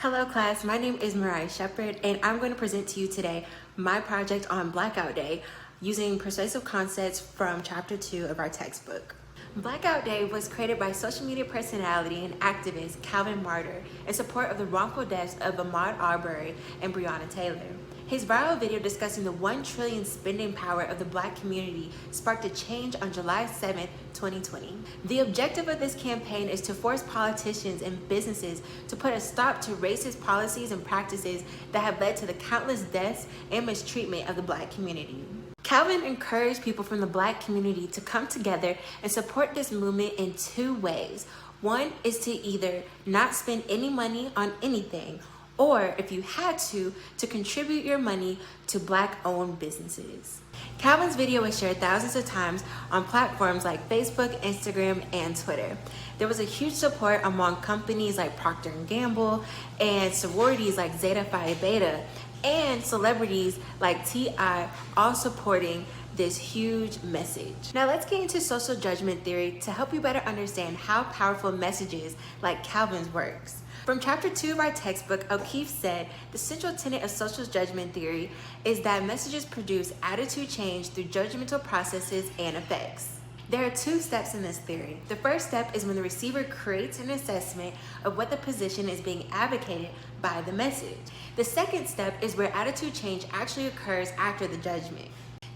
Hello class, my name is Mariah Shepard and I'm going to present to you today my project on Blackout Day using persuasive concepts from chapter 2 of our textbook. Blackout Day was created by social media personality and activist Calvin Martyr in support of the wrongful deaths of Ahmaud Arbery and Breonna Taylor. His viral video discussing the $1 trillion spending power of the Black community sparked a change on July 7, 2020. The objective of this campaign is to force politicians and businesses to put a stop to racist policies and practices that have led to the countless deaths and mistreatment of the Black community. Calvin encouraged people from the Black community to come together and support this movement in two ways. One is to either not spend any money on anything, or if you had to contribute your money to Black-owned businesses. Calvin's video was shared thousands of times on platforms like Facebook, Instagram, and Twitter. There was a huge support among companies like Procter & Gamble and sororities like Zeta Phi Beta and celebrities like T.I., all supporting this huge message. Now let's get into social judgment theory to help you better understand how powerful messages like Calvin's works. From chapter 2 of our textbook, O'Keefe said, the central tenet of social judgment theory is that messages produce attitude change through judgmental processes and effects. There are two steps in this theory. The first step is when the receiver creates an assessment of what the position is being advocated by the message. The second step is where attitude change actually occurs after the judgment.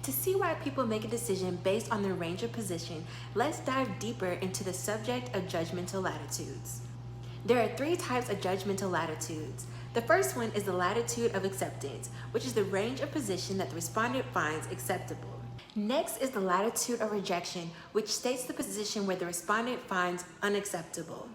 To see why people make a decision based on their range of position, let's dive deeper into the subject of judgmental latitudes. There are three types of judgmental latitudes. The first one is the latitude of acceptance, which is the range of position that the respondent finds acceptable. Next is the latitude of rejection, which states the position where the respondent finds unacceptable.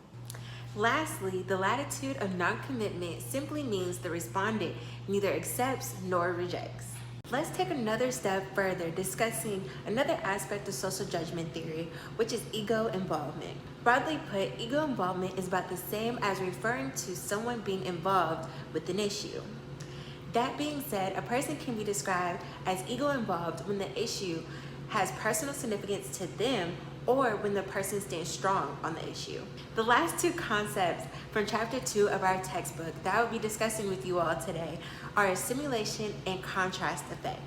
Lastly, the latitude of non-commitment simply means the respondent neither accepts nor rejects. Let's take another step further, discussing another aspect of social judgment theory, which is ego involvement. Broadly put, ego involvement is about the same as referring to someone being involved with an issue. That being said, a person can be described as ego involved when the issue has personal significance to them or when the person stands strong on the issue. The last two concepts from chapter 2 of our textbook that I will be discussing with you all today are assimilation and contrast effect.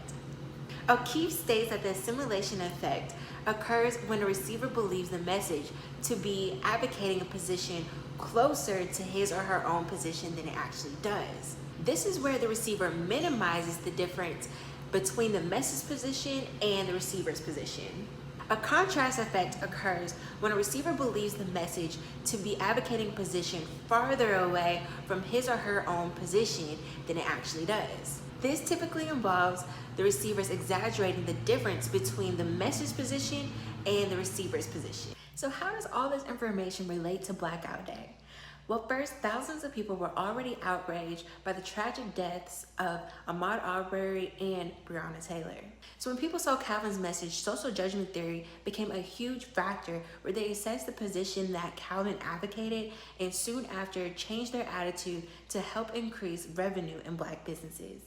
O'Keefe states that the assimilation effect occurs when a receiver believes the message to be advocating a position closer to his or her own position than it actually does. This is where the receiver minimizes the difference between the message position and the receiver's position. A contrast effect occurs when a receiver believes the message to be advocating a position farther away from his or her own position than it actually does. This typically involves the receivers exaggerating the difference between the message position and the receiver's position. So how does all this information relate to Blackout Day? Well, first, thousands of people were already outraged by the tragic deaths of Ahmaud Arbery and Breonna Taylor. So when people saw Calvin's message, social judgment theory became a huge factor where they assessed the position that Calvin advocated and soon after changed their attitude to help increase revenue in Black businesses.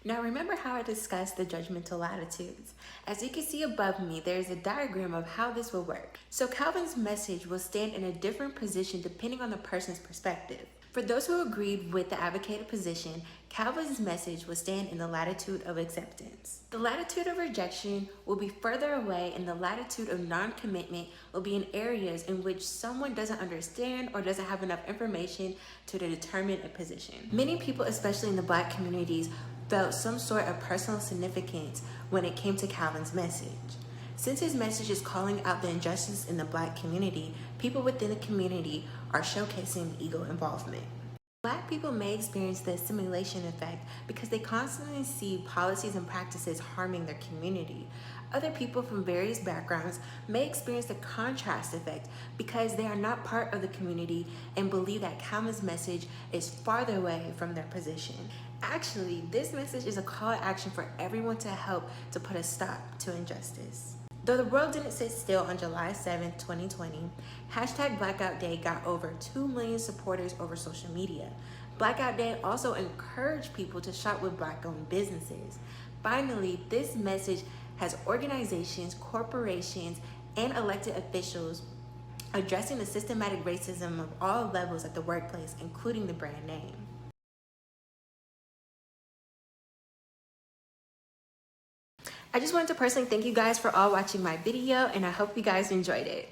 Now remember how I discussed the judgmental latitudes. As you can see above me, there is a diagram of how this will work. So Calvin's message will stand in a different position depending on the person's perspective. For those who agreed with the advocated position, Calvin's message will stand in the latitude of acceptance. The latitude of rejection will be further away, and the latitude of non-commitment will be in areas in which someone doesn't understand or doesn't have enough information to determine a position. Many people, especially in the Black communities, felt some sort of personal significance when it came to Calvin's message. Since his message is calling out the injustice in the Black community, people within the community are showcasing ego involvement. Black people may experience the assimilation effect because they constantly see policies and practices harming their community. Other people from various backgrounds may experience the contrast effect because they are not part of the community and believe that Calvin's message is farther away from their position. Actually, this message is a call to action for everyone to help to put a stop to injustice. Though the world didn't sit still on July 7, 2020, hashtag Blackout Day got over 2 million supporters over social media. Blackout Day also encouraged people to shop with Black-owned businesses. Finally, this message has organizations, corporations, and elected officials addressing the systematic racism of all levels at the workplace, including the brand name. I just wanted to personally thank you guys for all watching my video, and I hope you guys enjoyed it.